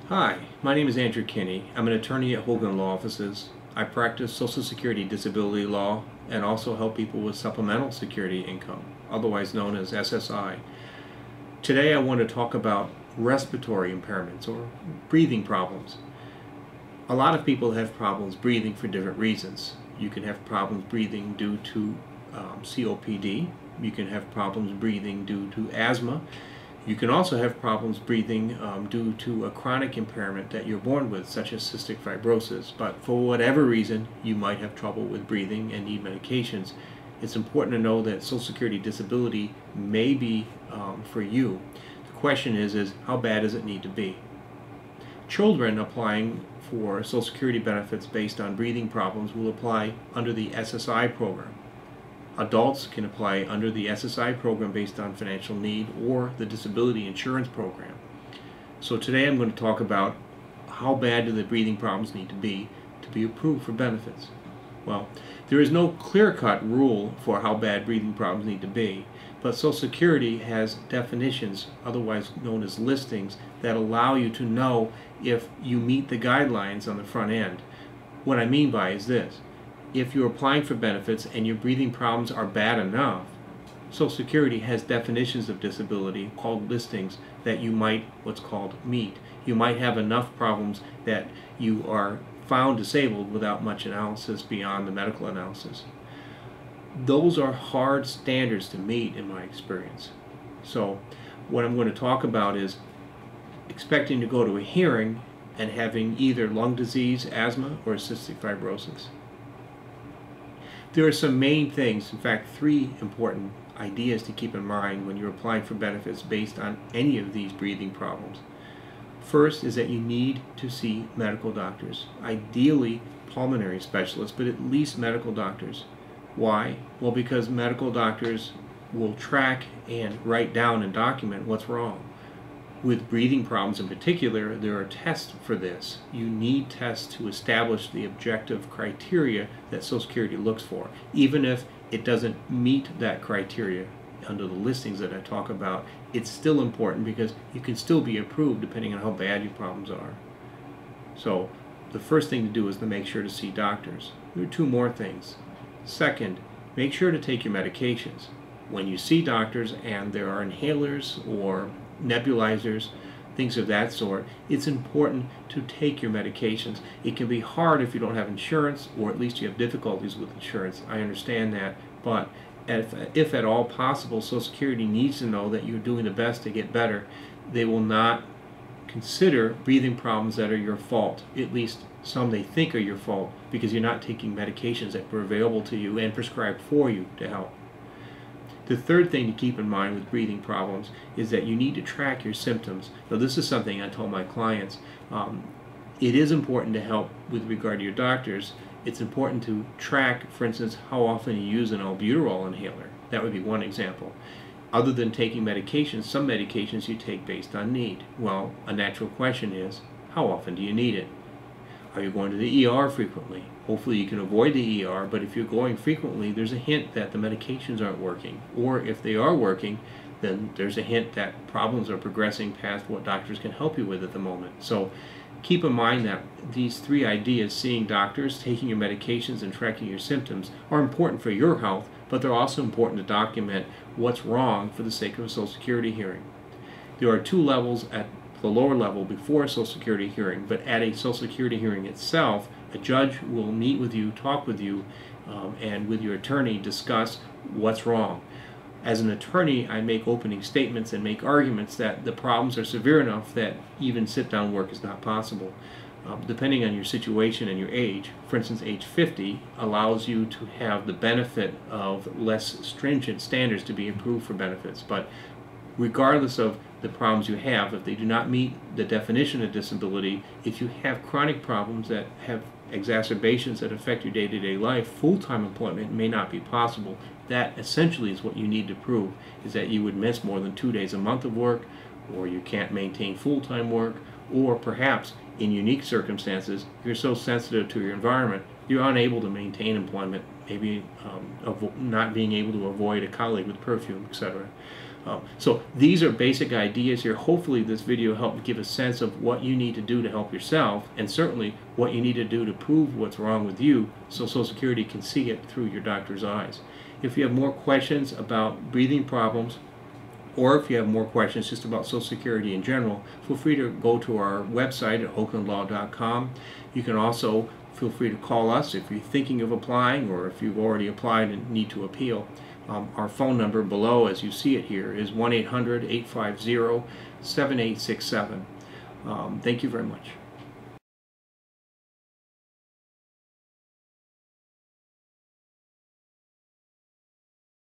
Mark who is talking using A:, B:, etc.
A: Hi, my name is Andrew Kinney. I'm an attorney at Hoglund Law Offices. I practice Social Security disability law and also help people with supplemental security income, otherwise known as SSI. Today I want to talk about respiratory impairments or breathing problems. A lot of people have problems breathing for different reasons. You can have problems breathing due to COPD. You can have problems breathing due to asthma. You can also have problems breathing due to a chronic impairment that you're born with, such as cystic fibrosis. But for whatever reason, you might have trouble with breathing and need medications. It's important to know that Social Security disability may be for you. The question is how bad does it need to be? Children applying for Social Security benefits based on breathing problems will apply under the SSI program. Adults can apply under the SSI program based on financial need or the disability insurance program. So today I'm going to talk about how bad do the breathing problems need to be approved for benefits. Well, there is no clear-cut rule for how bad breathing problems need to be, but Social Security has definitions, otherwise known as listings, that allow you to know if you meet the guidelines on the front end. What I mean by is this. If you're applying for benefits and your breathing problems are bad enough, Social Security has definitions of disability called listings that you might what's called meet. You might have enough problems that you are found disabled without much analysis beyond the medical analysis. Those are hard standards to meet in my experience. So what I'm going to talk about is expecting to go to a hearing and having either lung disease, asthma, or cystic fibrosis. There are some main things, in fact 3 important ideas to keep in mind when you're applying for benefits based on any of these breathing problems. First is that you need to see medical doctors, ideally pulmonary specialists, but at least medical doctors. Why? Well, because medical doctors will track and write down and document what's wrong. With breathing problems in particular, there are tests for this. You need tests to establish the objective criteria that Social Security looks for, even if it doesn't meet that criteria under the listings that I talk about. It's still important because you can still be approved depending on how bad your problems are. So the first thing to do is to make sure to see doctors. There are 2 more things. Second, make sure to take your medications. When you see doctors and there are inhalers or nebulizers, things of that sort, it's important to take your medications. It can be hard if you don't have insurance, or at least you have difficulties with insurance. I understand that, but if at all possible, Social Security needs to know that you're doing the best to get better. They will not consider breathing problems that are your fault, at least some they think are your fault, because you're not taking medications that were available to you and prescribed for you to help. The third thing to keep in mind with breathing problems is that you need to track your symptoms. Now, this is something I told my clients. It is important to help with regard to your doctors. It's important to track, for instance, how often you use an albuterol inhaler. That would be one example. Other than taking medications, some medications you take based on need. Well, a natural question is, how often do you need it? Are you going to the ER frequently? Hopefully you can avoid the ER, but if you're going frequently, there's a hint that the medications aren't working. Or if they are working, then there's a hint that problems are progressing past what doctors can help you with at the moment. So keep in mind that these 3 ideas, seeing doctors, taking your medications, and tracking your symptoms, are important for your health, but they're also important to document what's wrong for the sake of a Social Security hearing. There are 2 levels at the lower level before a Social Security hearing, but at a Social Security hearing itself, a judge will meet with you, talk with you, and with your attorney discuss what's wrong. As an attorney, I make opening statements and make arguments that the problems are severe enough that even sit-down work is not possible. Depending on your situation and your age, for instance, age 50 allows you to have the benefit of less stringent standards to be approved for benefits, but regardless of the problems you have, if they do not meet the definition of disability, if you have chronic problems that have exacerbations that affect your day-to-day life, full-time employment may not be possible. That essentially is what you need to prove, is that you would miss more than 2 days a month of work, or you can't maintain full-time work, or perhaps in unique circumstances, you're so sensitive to your environment, you're unable to maintain employment, maybe not being able to avoid a colleague with perfume, etc. So these are basic ideas here. Hopefully this video helped give a sense of what you need to do to help yourself, and certainly what you need to do to prove what's wrong with you so Social Security can see it through your doctor's eyes. If you have more questions about breathing problems, or if you have more questions just about Social Security in general, feel free to go to our website at hoglundlaw.com. You can also feel free to call us if you're thinking of applying, or if you've already applied and need to appeal. Our phone number below, as you see it here, is 1-800-850-7867. Thank you very much.